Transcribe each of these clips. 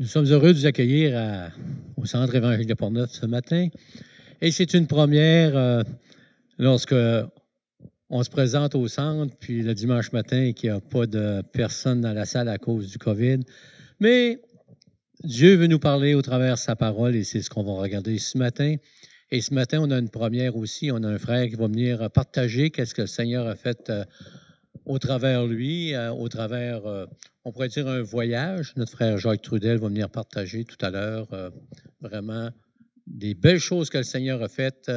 Nous sommes heureux de vous accueillir au Centre évangélique de Portneuf ce matin. Et c'est une première lorsque on se présente au centre, puis le dimanche matin, et qu'il n'y a pas de personne dans la salle à cause du COVID. Mais Dieu veut nous parler au travers de sa parole, et c'est ce qu'on va regarder ce matin. Et ce matin, on a une première aussi. On a un frère qui va venir partager qu'est-ce que le Seigneur a fait au travers lui, au travers, on pourrait dire, un voyage. Notre frère Jacques Trudel va venir partager tout à l'heure vraiment des belles choses que le Seigneur a faites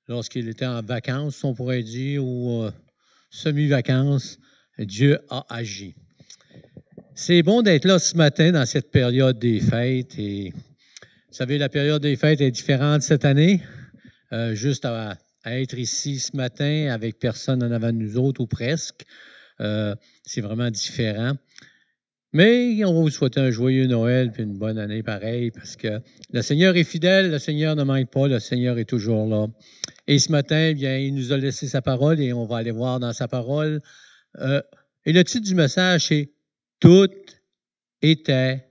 lorsqu'il était en vacances, on pourrait dire, ou semi-vacances. Dieu a agi. C'est bon d'être là ce matin dans cette période des fêtes. Et vous savez, la période des fêtes est différente cette année. Juste à être ici ce matin avec personne en avant de nous autres, ou presque. C'est vraiment différent. Mais on va vous souhaiter un joyeux Noël et une bonne année pareil, parce que le Seigneur est fidèle, le Seigneur ne manque pas, le Seigneur est toujours là. Et ce matin, bien, il nous a laissé sa parole et on va aller voir dans sa parole. Et le titre du message, c'est « Tout était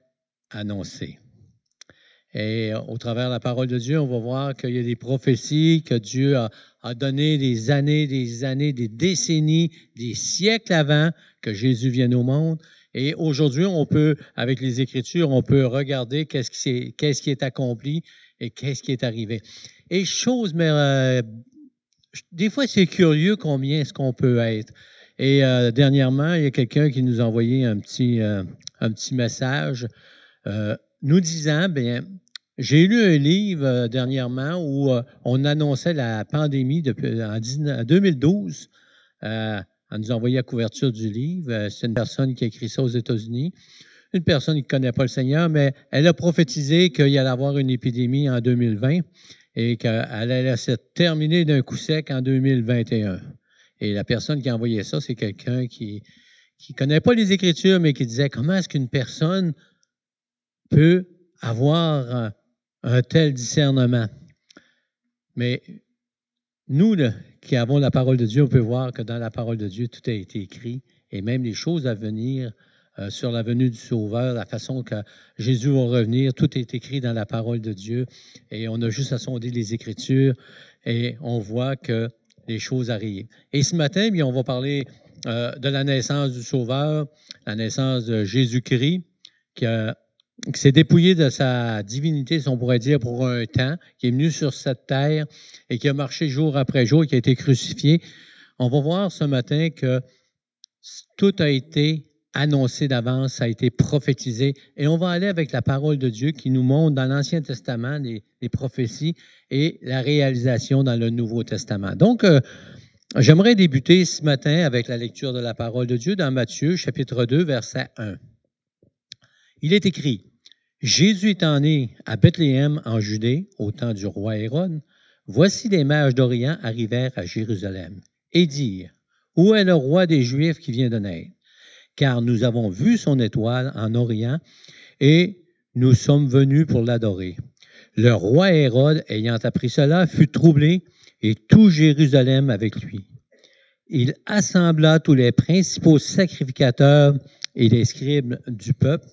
annoncé ». Et au travers de la parole de Dieu, on va voir qu'il y a des prophéties, que Dieu a donné des années, des décennies, des siècles avant que Jésus vienne au monde. Et aujourd'hui, on peut, avec les Écritures, on peut regarder qu'est-ce qui est accompli et qu'est-ce qui est arrivé. Et des fois, c'est curieux combien est-ce qu'on peut être. Et dernièrement, il y a quelqu'un qui nous a envoyé un petit message nous disant, bien, j'ai lu un livre dernièrement où on annonçait la pandémie en 2012. On nous a envoyé la couverture du livre. C'est une personne qui a écrit ça aux États-Unis. Une personne qui ne connaît pas le Seigneur, mais elle a prophétisé qu'il y allait avoir une épidémie en 2020 et qu'elle allait se terminer d'un coup sec en 2021. Et la personne qui a envoyé ça, c'est quelqu'un qui ne connaît pas les Écritures, mais qui disait comment est-ce qu'une personne peut avoir un tel discernement. Mais nous, qui avons la parole de Dieu, on peut voir que dans la parole de Dieu, tout a été écrit, et même les choses à venir sur la venue du Sauveur, la façon que Jésus va revenir, tout est écrit dans la parole de Dieu, et on a juste à sonder les Écritures, et on voit que les choses arrivent. Et ce matin, bien, on va parler de la naissance du Sauveur, la naissance de Jésus-Christ, qui s'est dépouillé de sa divinité, si on pourrait dire, pour un temps, qui est venu sur cette terre et qui a marché jour après jour, qui a été crucifié. On va voir ce matin que tout a été annoncé d'avance, ça a été prophétisé. Et on va aller avec la parole de Dieu qui nous montre dans l'Ancien Testament les prophéties et la réalisation dans le Nouveau Testament. Donc, j'aimerais débuter ce matin avec la lecture de la parole de Dieu dans Matthieu, chapitre 2, verset 1. Il est écrit, « Jésus étant né à Bethléem en Judée, au temps du roi Hérode, voici des mages d'Orient arrivèrent à Jérusalem et dirent, « Où est le roi des Juifs qui vient de naître? Car nous avons vu son étoile en Orient et nous sommes venus pour l'adorer. » Le roi Hérode, ayant appris cela, fut troublé et tout Jérusalem avec lui. Il assembla tous les principaux sacrificateurs et les scribes du peuple,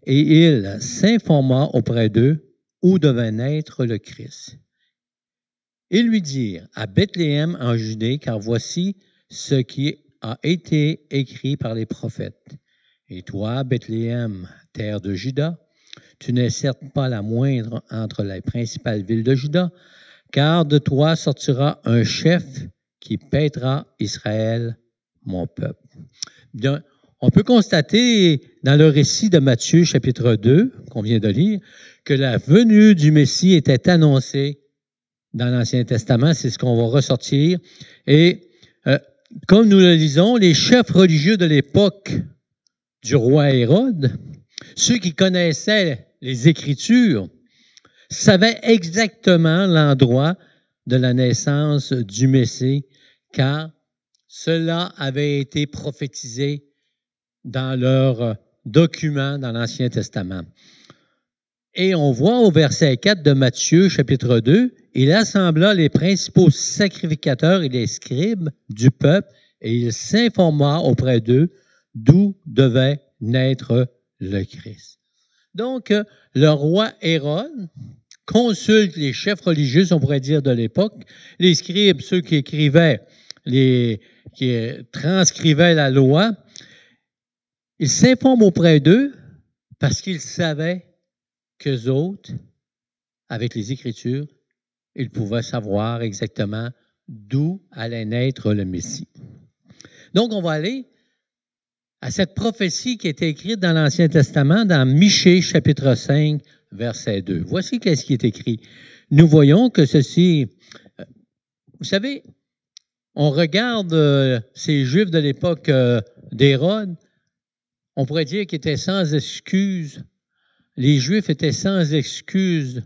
et il s'informa auprès d'eux où devait naître le Christ. Ils lui dirent, à Bethléem en Judée, car voici ce qui a été écrit par les prophètes. Et toi, Bethléem, terre de Juda, tu n'es certes pas la moindre entre les principales villes de Juda, car de toi sortira un chef qui paîtra Israël, mon peuple. Bien, on peut constater dans le récit de Matthieu, chapitre 2, qu'on vient de lire, que la venue du Messie était annoncée dans l'Ancien Testament. C'est ce qu'on va ressortir. Et comme nous le lisons, les chefs religieux de l'époque du roi Hérode, ceux qui connaissaient les Écritures, savaient exactement l'endroit de la naissance du Messie, car cela avait été prophétisé dans leurs documents dans l'Ancien Testament. Et on voit au verset 4 de Matthieu, chapitre 2, « Il assembla les principaux sacrificateurs et les scribes du peuple, et il s'informa auprès d'eux d'où devait naître le Christ. » Donc, le roi Hérode consulte les chefs religieux, on pourrait dire, de l'époque, les scribes, ceux qui écrivaient, qui transcrivaient la loi. Il s'informe auprès d'eux parce qu'il savait qu'eux autres, avec les Écritures, ils pouvaient savoir exactement d'où allait naître le Messie. Donc, on va aller à cette prophétie qui était écrite dans l'Ancien Testament, dans Michée, chapitre 5, verset 2. Voici qu'est-ce qui est écrit. Nous voyons que ceci... Vous savez, on regarde ces Juifs de l'époque d'Hérode, on pourrait dire qu'ils étaient sans excuse. Les Juifs étaient sans excuse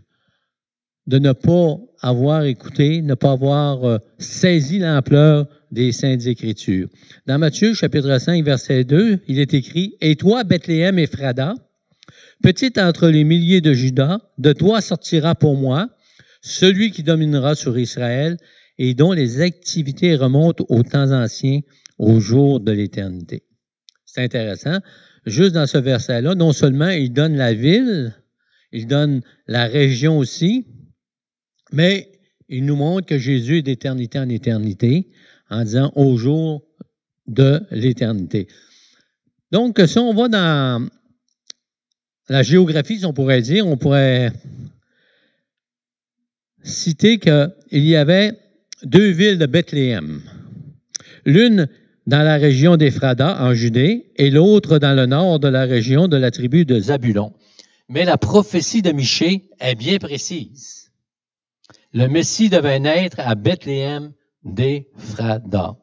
de ne pas avoir écouté, ne pas avoir saisi l'ampleur des Saintes Écritures. Dans Matthieu, chapitre 5, verset 2, il est écrit « Et toi, Bethléem Ephrata, petite entre les milliers de Juda, de toi sortira pour moi celui qui dominera sur Israël et dont les activités remontent aux temps anciens, au jour de l'éternité. » C'est intéressant. Juste dans ce verset-là, non seulement il donne la ville, il donne la région aussi, mais il nous montre que Jésus est d'éternité en éternité, en disant au jour de l'éternité. Donc, si on va dans la géographie, si on pourrait citer qu'il y avait deux villes de Bethléem. L'une dans la région d'Éphrata, en Judée, et l'autre dans le nord de la région de la tribu de Zabulon. Mais la prophétie de Michée est bien précise. Le Messie devait naître à Bethléem d'Éphrata.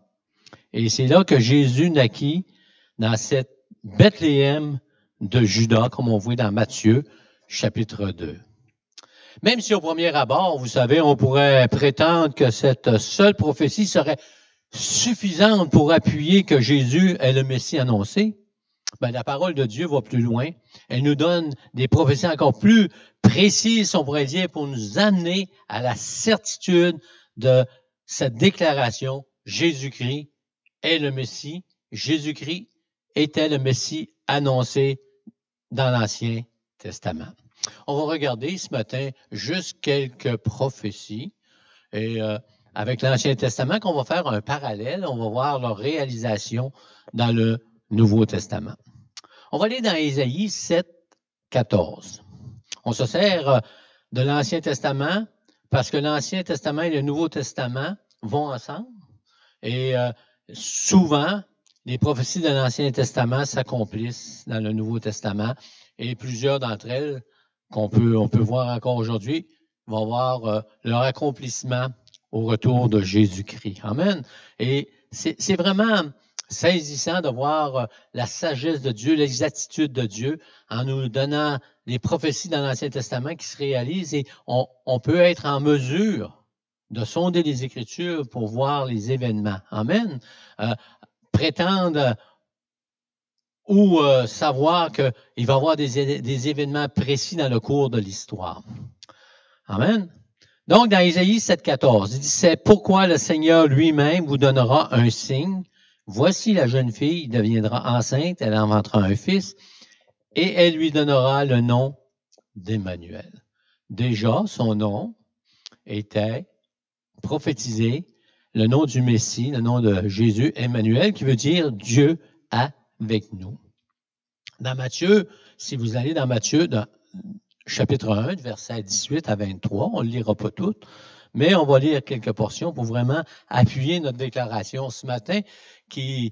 Et c'est là que Jésus naquit, dans cette Bethléem de Juda, comme on voit dans Matthieu, chapitre 2. Même si au premier abord, vous savez, on pourrait prétendre que cette seule prophétie serait suffisante pour appuyer que Jésus est le Messie annoncé, ben, la parole de Dieu va plus loin. Elle nous donne des prophéties encore plus précises, on pourrait dire, pour nous amener à la certitude de cette déclaration. Jésus-Christ est le Messie. Jésus-Christ était le Messie annoncé dans l'Ancien Testament. On va regarder ce matin juste quelques prophéties et avec l'Ancien Testament qu'on va faire un parallèle. On va voir leur réalisation dans le Nouveau Testament. On va aller dans Ésaïe 7, 14. On se sert de l'Ancien Testament parce que l'Ancien Testament et le Nouveau Testament vont ensemble. Et souvent, les prophéties de l'Ancien Testament s'accomplissent dans le Nouveau Testament et plusieurs d'entre elles qu'on peut voir encore aujourd'hui vont voir leur accomplissement au retour de Jésus-Christ. Amen. Et c'est vraiment saisissant de voir la sagesse de Dieu, l'exactitude de Dieu en nous donnant les prophéties dans l'Ancien Testament qui se réalisent et on peut être en mesure de sonder les Écritures pour voir les événements. Amen. Prétendre ou savoir qu'il va y avoir des événements précis dans le cours de l'histoire. Amen. Donc, dans Ésaïe 7,14, il dit, c'est pourquoi le Seigneur lui-même vous donnera un signe. Voici la jeune fille deviendra enceinte, elle inventera un fils, et elle lui donnera le nom d'Emmanuel. Déjà, son nom était prophétisé, le nom du Messie, le nom de Jésus, Emmanuel, qui veut dire Dieu avec nous. Dans Matthieu, si vous allez dans Matthieu, dans chapitre 1, versets 18 à 23, on ne le lira pas tout, mais on va lire quelques portions pour vraiment appuyer notre déclaration ce matin qui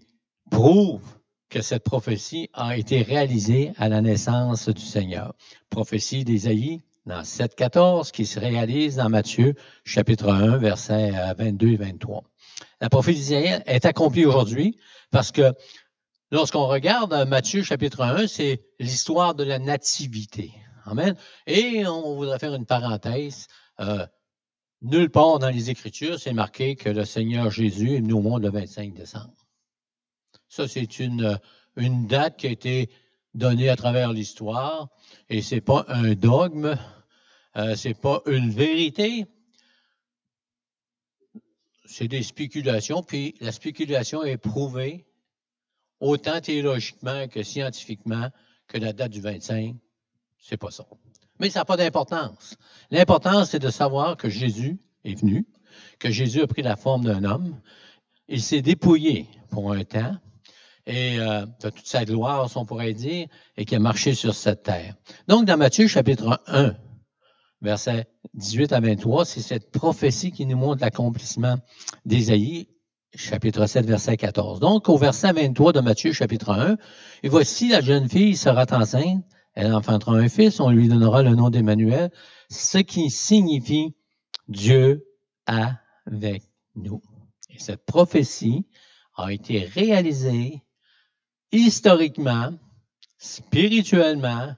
prouve que cette prophétie a été réalisée à la naissance du Seigneur. Prophétie d'Ésaïe dans 7,14 qui se réalise dans Matthieu, chapitre 1, versets 22 et 23. La prophétie d'Ésaïe est accomplie aujourd'hui parce que lorsqu'on regarde Matthieu, chapitre 1, c'est l'histoire de la nativité. Amen. Et on voudrait faire une parenthèse. Nulle part dans les Écritures, c'est marqué que le Seigneur Jésus est venu au monde le 25 décembre. Ça, c'est une date qui a été donnée à travers l'histoire et c'est pas un dogme, c'est pas une vérité. C'est des spéculations, puis la spéculation est prouvée autant théologiquement que scientifiquement que la date du 25 C'est pas ça. Mais ça n'a pas d'importance. L'importance, c'est de savoir que Jésus est venu, que Jésus a pris la forme d'un homme. Il s'est dépouillé pour un temps, et de toute sa gloire, si on pourrait dire, et qui a marché sur cette terre. Donc, dans Matthieu, chapitre 1, versets 18 à 23, c'est cette prophétie qui nous montre l'accomplissement d'Ésaïe, chapitre 7, verset 14. Donc, au verset 23 de Matthieu, chapitre 1, « Et voici, la jeune fille sera enceinte, elle enfantera un fils, on lui donnera le nom d'Emmanuel, ce qui signifie Dieu avec nous. » Et cette prophétie a été réalisée historiquement, spirituellement.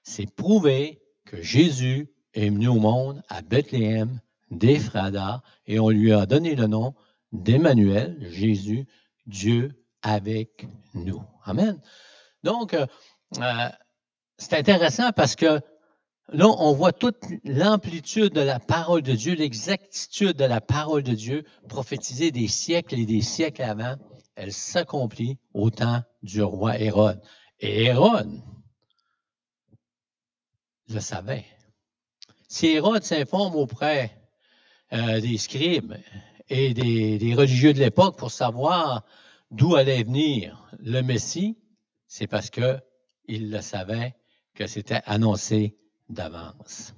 C'est prouvé que Jésus est venu au monde à Bethléem, d'Éphrata, et on lui a donné le nom d'Emmanuel, Jésus, Dieu avec nous. Amen. Donc, c'est intéressant parce que là, on voit toute l'amplitude de la parole de Dieu, l'exactitude de la parole de Dieu prophétisée des siècles et des siècles avant. Elle s'accomplit au temps du roi Hérode. Et Hérode le savait. Si Hérode s'informe auprès des scribes et des religieux de l'époque pour savoir d'où allait venir le Messie, c'est parce qu'il le savait, que c'était annoncé d'avance.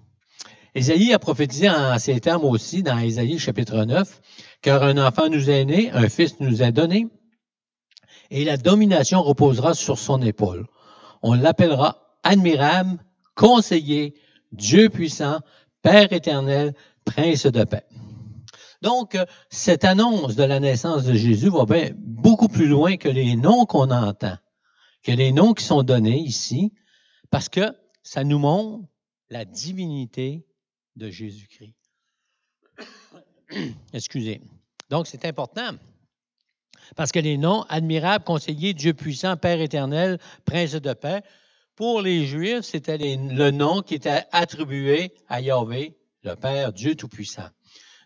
Ésaïe a prophétisé en ces termes aussi dans Ésaïe chapitre 9, « Car un enfant nous est né, un fils nous est donné, et la domination reposera sur son épaule. On l'appellera admirable, conseiller, Dieu puissant, Père éternel, Prince de paix. » Donc, cette annonce de la naissance de Jésus va bien beaucoup plus loin que les noms qu'on entend, que les noms qui sont donnés ici, parce que ça nous montre la divinité de Jésus-Christ. Excusez. Donc, c'est important. Parce que les noms, admirable, conseiller, Dieu puissant, Père éternel, Prince de paix, pour les Juifs, c'était le nom qui était attribué à Yahvé, le Père, Dieu tout-puissant.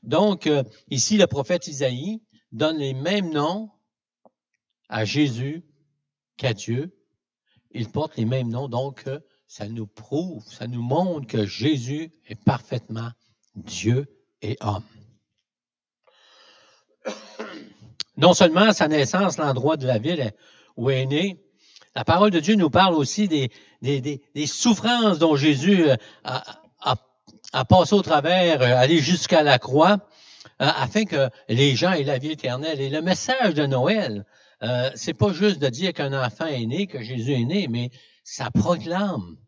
Donc, ici, le prophète Isaïe donne les mêmes noms à Jésus qu'à Dieu. Il porte les mêmes noms, donc ça nous prouve, ça nous montre que Jésus est parfaitement Dieu et homme. Non seulement sa naissance, l'endroit de la ville où est né, la parole de Dieu nous parle aussi des souffrances dont Jésus a passé au travers, aller jusqu'à la croix, afin que les gens aient la vie éternelle. Et le message de Noël, c'est pas juste de dire qu'un enfant est né, que Jésus est né, mais ça proclame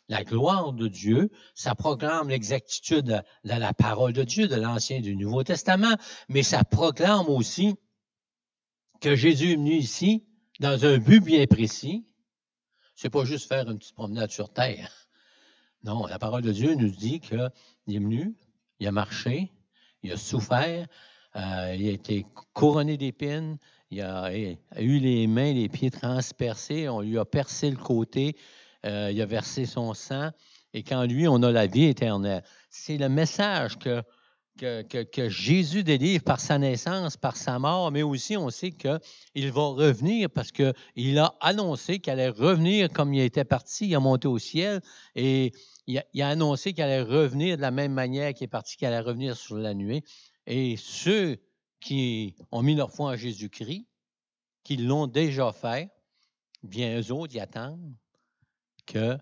la gloire de Dieu, ça proclame l'exactitude de la parole de Dieu, de l'Ancien et du Nouveau Testament, mais ça proclame aussi que Jésus est venu ici dans un but bien précis. C'est pas juste faire une petite promenade sur terre. Non, la parole de Dieu nous dit qu'il est venu, il a marché, il a souffert, il a été couronné d'épines, il a eu les mains, les pieds transpercés, on lui a percé le côté, il a versé son sang, et qu'en lui, on a la vie éternelle. C'est le message que Jésus délivre par sa naissance, par sa mort, mais aussi on sait qu'il va revenir parce qu'il a annoncé qu'il allait revenir comme il était parti, il a monté au ciel, et il a annoncé qu'il allait revenir de la même manière qu'il est parti, qu'il allait revenir sur la nuée. Et ceux qui ont mis leur foi en Jésus-Christ, qui l'ont déjà fait, bien eux autres, ils attendent que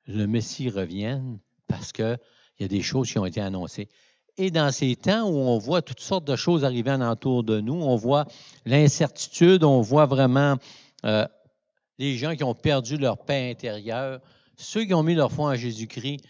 le Messie revienne parce qu'il y a des choses qui ont été annoncées. Et dans ces temps où on voit toutes sortes de choses arriver alentour de nous, on voit l'incertitude, on voit vraiment les gens qui ont perdu leur paix intérieure, ceux qui ont mis leur foi en Jésus-Christ,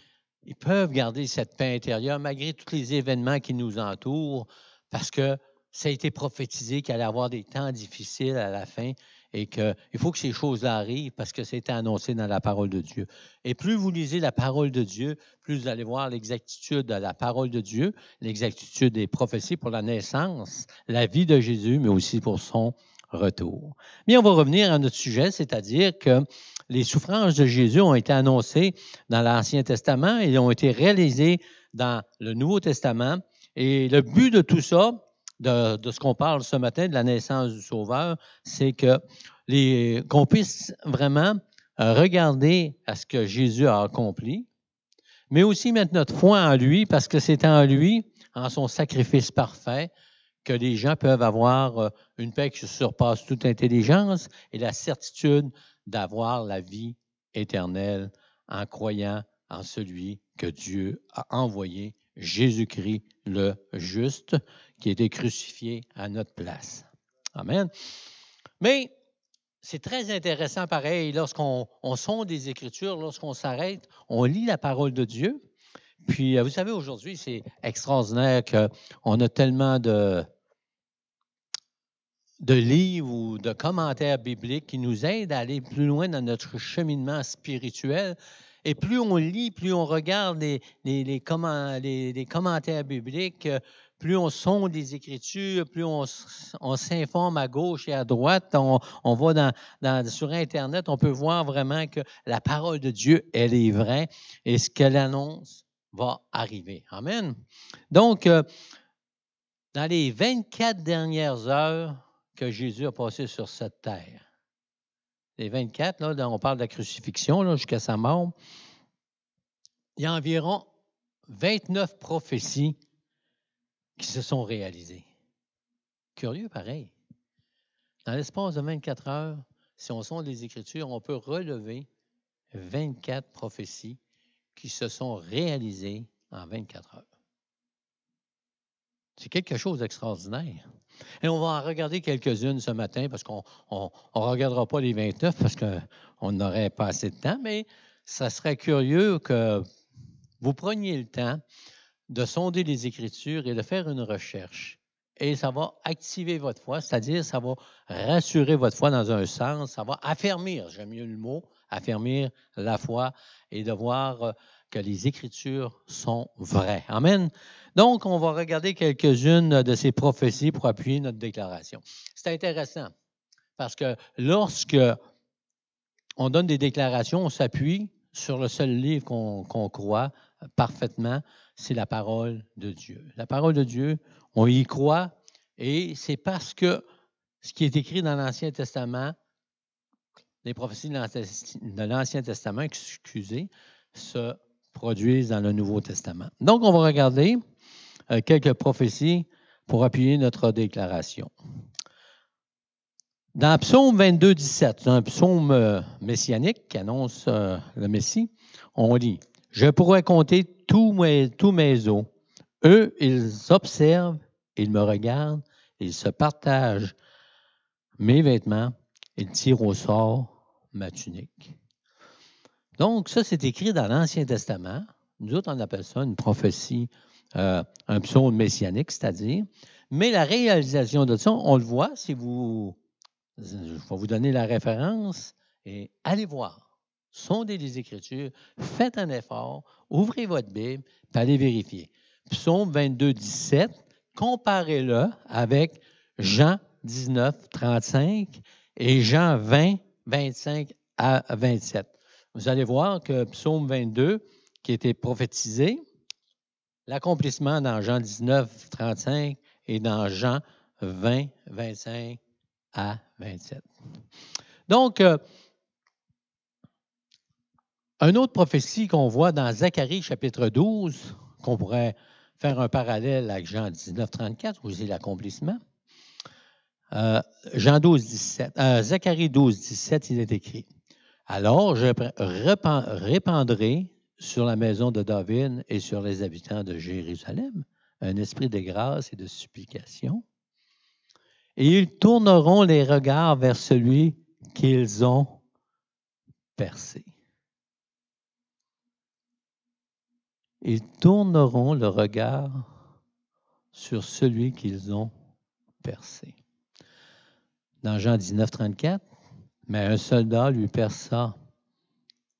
ils peuvent garder cette paix intérieure malgré tous les événements qui nous entourent, parce que ça a été prophétisé qu'il allait y avoir des temps difficiles à la fin et qu'il faut que ces choses-là arrivent parce que c'est annoncé dans la parole de Dieu. Et plus vous lisez la parole de Dieu, plus vous allez voir l'exactitude de la parole de Dieu, l'exactitude des prophéties pour la naissance, la vie de Jésus, mais aussi pour son retour. Mais on va revenir à notre sujet, c'est-à-dire que les souffrances de Jésus ont été annoncées dans l'Ancien Testament et ont été réalisées dans le Nouveau Testament. Et le but de tout ça, de ce qu'on parle ce matin, de la naissance du Sauveur, c'est qu'on puisse vraiment regarder à ce que Jésus a accompli, mais aussi mettre notre foi en lui, parce que c'est en lui, en son sacrifice parfait, que les gens peuvent avoir une paix qui surpasse toute intelligence et la certitude d'avoir la vie éternelle en croyant en celui que Dieu a envoyé, Jésus-Christ le juste, qui a été crucifié à notre place. Amen. Mais c'est très intéressant, pareil, lorsqu'on sonde des Écritures, lorsqu'on s'arrête, on lit la parole de Dieu. Puis, vous savez, aujourd'hui, c'est extraordinaire qu'on a tellement de livres ou de commentaires bibliques qui nous aident à aller plus loin dans notre cheminement spirituel. Et plus on lit, plus on regarde les commentaires bibliques, plus on sonde des Écritures, plus on s'informe à gauche et à droite. On va sur Internet, on peut voir vraiment que la parole de Dieu, elle est vraie et ce qu'elle annonce va arriver. Amen. Donc, dans les 24 dernières heures que Jésus a passées sur cette terre, les 24, là, on parle de la crucifixion là, jusqu'à sa mort, il y a environ 29 prophéties qui se sont réalisées. Curieux, pareil. Dans l'espace de 24 heures, si on sonde les Écritures, on peut relever 24 prophéties qui se sont réalisées en 24 heures. C'est quelque chose d'extraordinaire. Et on va en regarder quelques-unes ce matin parce qu'on ne regardera pas les 29 parce qu'on n'aurait pas assez de temps, mais ça serait curieux que vous preniez le temps de sonder les Écritures et de faire une recherche. Et ça va activer votre foi, c'est-à-dire ça va rassurer votre foi dans un sens, ça va affermir, j'aime mieux le mot, affermir la foi et de voir que les Écritures sont vraies. Amen. Donc, on va regarder quelques-unes de ces prophéties pour appuyer notre déclaration. C'est intéressant parce que lorsque on donne des déclarations, on s'appuie sur le seul livre qu'on croit parfaitement, c'est la parole de Dieu. La parole de Dieu, on y croit et c'est parce que ce qui est écrit dans l'Ancien Testament, les prophéties de l'Ancien Testament, excusez, se produisent dans le Nouveau Testament. Donc, on va regarder quelques prophéties pour appuyer notre déclaration. Dans Psaume 22, 17, un psaume messianique qui annonce le Messie, on lit « Je pourrais compter tous mes os. Eux, ils observent, ils me regardent, ils se partagent mes vêtements, ils tirent au sort ma tunique. » Donc, ça, c'est écrit dans l'Ancien Testament. Nous autres, on appelle ça une prophétie, un psaume messianique, c'est-à-dire. Mais la réalisation de ça, on le voit si vous... Je vais vous donner la référence et allez voir. Sondez les Écritures, faites un effort, ouvrez votre Bible, puis allez vérifier. Psaume 22, 17, comparez-le avec Jean 19, 35 et Jean 20, 25 à 27. Vous allez voir que Psaume 22, qui était prophétisé, l'accomplissement dans Jean 19, 35 et dans Jean 20, 25 à 27. Donc, une autre prophétie qu'on voit dans Zacharie chapitre 12, qu'on pourrait faire un parallèle avec Jean 19, 34, où c'est l'accomplissement. Zacharie 12, 17, il est écrit « Alors je répandrai sur la maison de David et sur les habitants de Jérusalem un esprit de grâce et de supplication. Et ils tourneront les regards vers celui qu'ils ont percé. » Ils tourneront le regard sur celui qu'ils ont percé. Dans Jean 19, 34, mais un soldat lui perça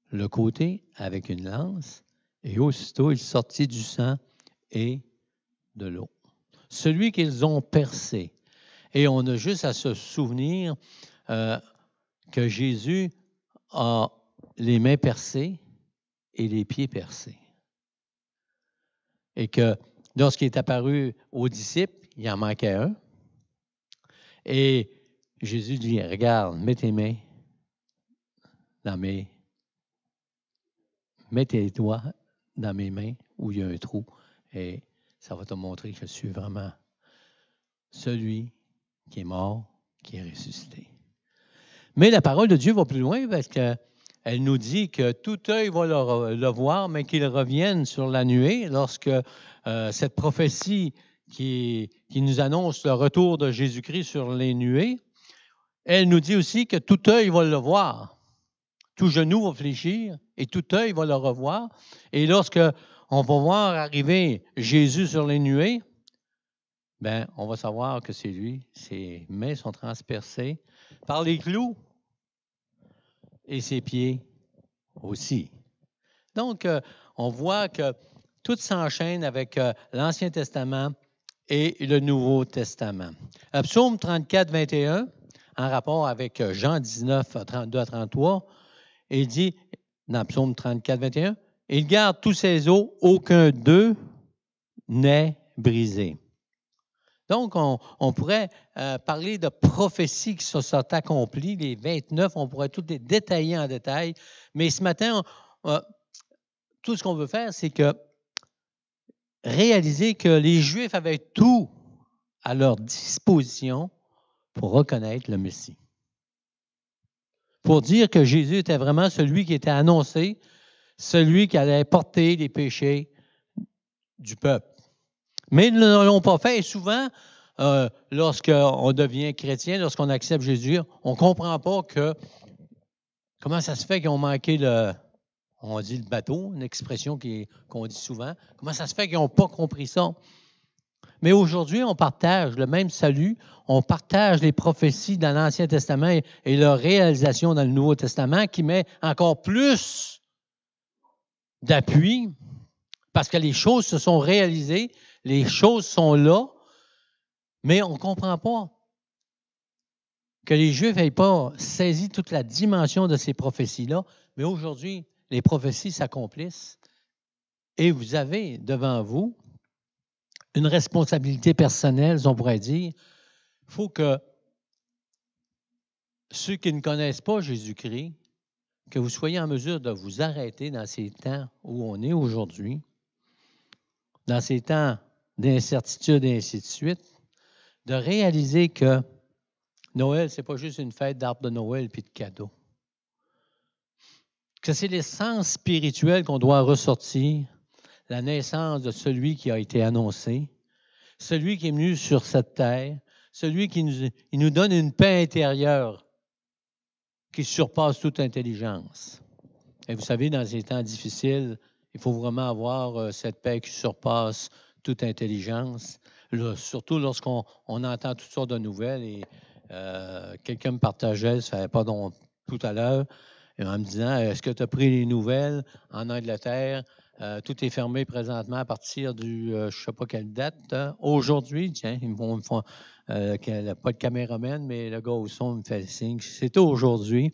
le côté avec une lance, et aussitôt il sortit du sang et de l'eau. Celui qu'ils ont percé. Et on a juste à se souvenir que Jésus a les mains percées et les pieds percés. Et que lorsqu'il est apparu aux disciples, il en manquait un. Et Jésus dit, regarde, mets tes mains mets tes doigts dans mes mains où il y a un trou et ça va te montrer que je suis vraiment celui qui est mort, qui est ressuscité. Mais la parole de Dieu va plus loin parce qu'elle nous dit que tout œil va le voir, mais qu'il revienne sur la nuée lorsque cette prophétie qui nous annonce le retour de Jésus-Christ sur les nuées, elle nous dit aussi que tout œil va le voir. Tout genou va fléchir et tout œil va le revoir. Et lorsque on va voir arriver Jésus sur les nuées, ben, on va savoir que c'est lui. Ses mains sont transpercées par les clous et ses pieds aussi. Donc, on voit que tout s'enchaîne avec l'Ancien Testament et le Nouveau Testament. Psaume 34, 21, en rapport avec Jean 19, 32 à 33, il dit, dans Psaume 34, 21, « Il garde tous ses os, aucun d'eux n'est brisé. » Donc, on pourrait parler de prophéties qui se sont accomplies, les 29, on pourrait toutes les détailler en détail, mais ce matin, tout ce qu'on veut faire, c'est que réaliser que les Juifs avaient tout à leur disposition pour reconnaître le Messie. Pour dire que Jésus était vraiment celui qui était annoncé, celui qui allait porter les péchés du peuple. Mais ils ne l'ont pas fait. Et souvent, lorsqu'on devient chrétien, lorsqu'on accepte Jésus, on ne comprend pas que comment ça se fait qu'ils ont manqué on dit le bateau, une expression qu'on dit souvent. Comment ça se fait qu'ils n'ont pas compris ça? Mais aujourd'hui, on partage le même salut, on partage les prophéties dans l'Ancien Testament et leur réalisation dans le Nouveau Testament qui met encore plus d'appui parce que les choses se sont réalisées, les choses sont là, mais on ne comprend pas que les Juifs n'aient pas saisi toute la dimension de ces prophéties-là. Mais aujourd'hui, les prophéties s'accomplissent et vous avez devant vous une responsabilité personnelle, on pourrait dire. Il faut que ceux qui ne connaissent pas Jésus-Christ, que vous soyez en mesure de vous arrêter dans ces temps où on est aujourd'hui, dans ces temps d'incertitude et ainsi de suite, de réaliser que Noël, ce n'est pas juste une fête d'arbre de Noël puis de cadeaux. Que c'est l'essence spirituelle qu'on doit ressortir, la naissance de celui qui a été annoncé, celui qui est venu sur cette terre, celui qui nous donne une paix intérieure qui surpasse toute intelligence. Et vous savez, dans ces temps difficiles, il faut vraiment avoir cette paix qui surpasse toute intelligence, là, surtout lorsqu'on entend toutes sortes de nouvelles. Et quelqu'un me partageait, ça fait pas tout à l'heure, en me disant, est-ce que tu as pris les nouvelles en Angleterre? Tout est fermé présentement à partir du, je ne sais pas quelle date. Aujourd'hui, tiens, ils me font pas de caméraman, mais le gars au son me fait le signe. C'est aujourd'hui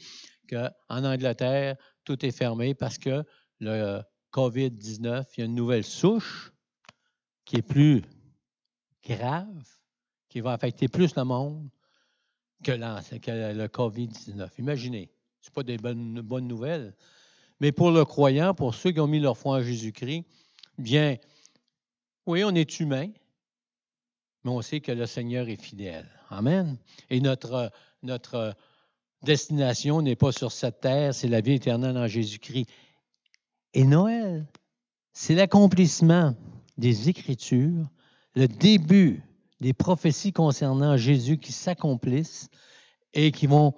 qu'en Angleterre, tout est fermé parce que le COVID-19, il y a une nouvelle souche qui est plus grave, qui va affecter plus le monde que le COVID-19. Imaginez, ce n'est pas des bonnes nouvelles. Mais pour le croyant, pour ceux qui ont mis leur foi en Jésus-Christ, bien, oui, on est humain, mais on sait que le Seigneur est fidèle. Amen. Et notre destination n'est pas sur cette terre, c'est la vie éternelle en Jésus-Christ. Et Noël, c'est l'accomplissement des Écritures, le début des prophéties concernant Jésus qui s'accomplissent et qui vont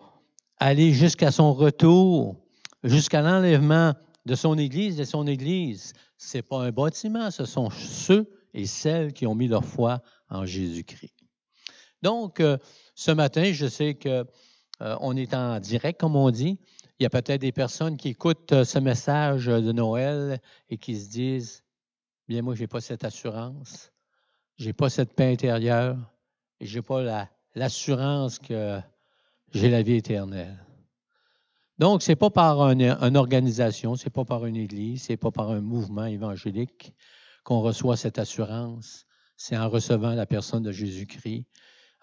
aller jusqu'à son retour, jusqu'à l'enlèvement de son Église. Et son Église, ce n'est pas un bâtiment, ce sont ceux et celles qui ont mis leur foi en Jésus-Christ. Donc, ce matin, je sais qu'on est en direct, comme on dit. Il y a peut-être des personnes qui écoutent ce message de Noël et qui se disent, bien, moi, je n'ai pas cette assurance, je n'ai pas cette paix intérieure et je n'ai pas l'assurance que j'ai la vie éternelle. Donc, ce n'est pas par une organisation, ce n'est pas par une église, ce n'est pas par un mouvement évangélique qu'on reçoit cette assurance. C'est en recevant la personne de Jésus-Christ,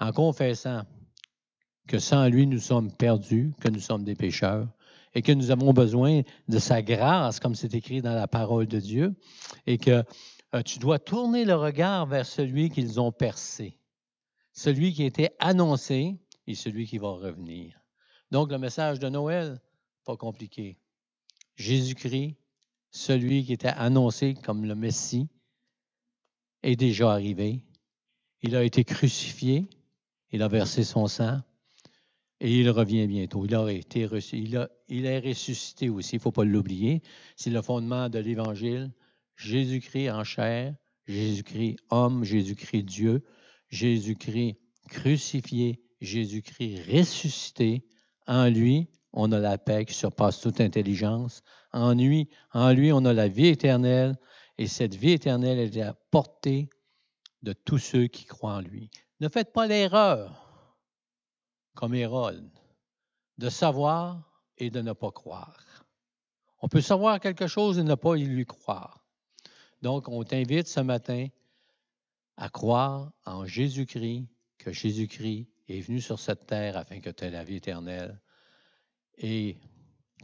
en confessant que sans lui, nous sommes perdus, que nous sommes des pécheurs et que nous avons besoin de sa grâce, comme c'est écrit dans la parole de Dieu, et que tu dois tourner le regard vers celui qu'ils ont percé, celui qui était annoncé et celui qui va revenir. Donc, le message de Noël, pas compliqué. Jésus-Christ, celui qui était annoncé comme le Messie, est déjà arrivé. Il a été crucifié, il a versé son sang et il revient bientôt. Il est ressuscité aussi, il ne faut pas l'oublier. C'est le fondement de l'Évangile. Jésus-Christ en chair, Jésus-Christ homme, Jésus-Christ Dieu, Jésus-Christ crucifié, Jésus-Christ ressuscité. En lui, on a la paix qui surpasse toute intelligence. En lui, on a la vie éternelle. Et cette vie éternelle est à la portée de tous ceux qui croient en lui. Ne faites pas l'erreur, comme Hérode, de savoir et de ne pas croire. On peut savoir quelque chose et ne pas y lui croire. Donc, on t'invite ce matin à croire en Jésus-Christ, que Jésus-Christ est venu sur cette terre afin que tu aies la vie éternelle et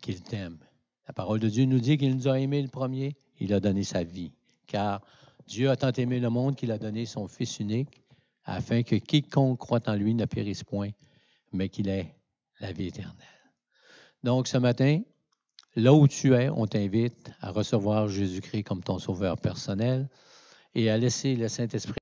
qu'il t'aime. La parole de Dieu nous dit qu'il nous a aimés le premier, il a donné sa vie. Car Dieu a tant aimé le monde qu'il a donné son Fils unique afin que quiconque croit en lui ne périsse point, mais qu'il ait la vie éternelle. Donc, ce matin, là où tu es, on t'invite à recevoir Jésus-Christ comme ton sauveur personnel et à laisser le Saint-Esprit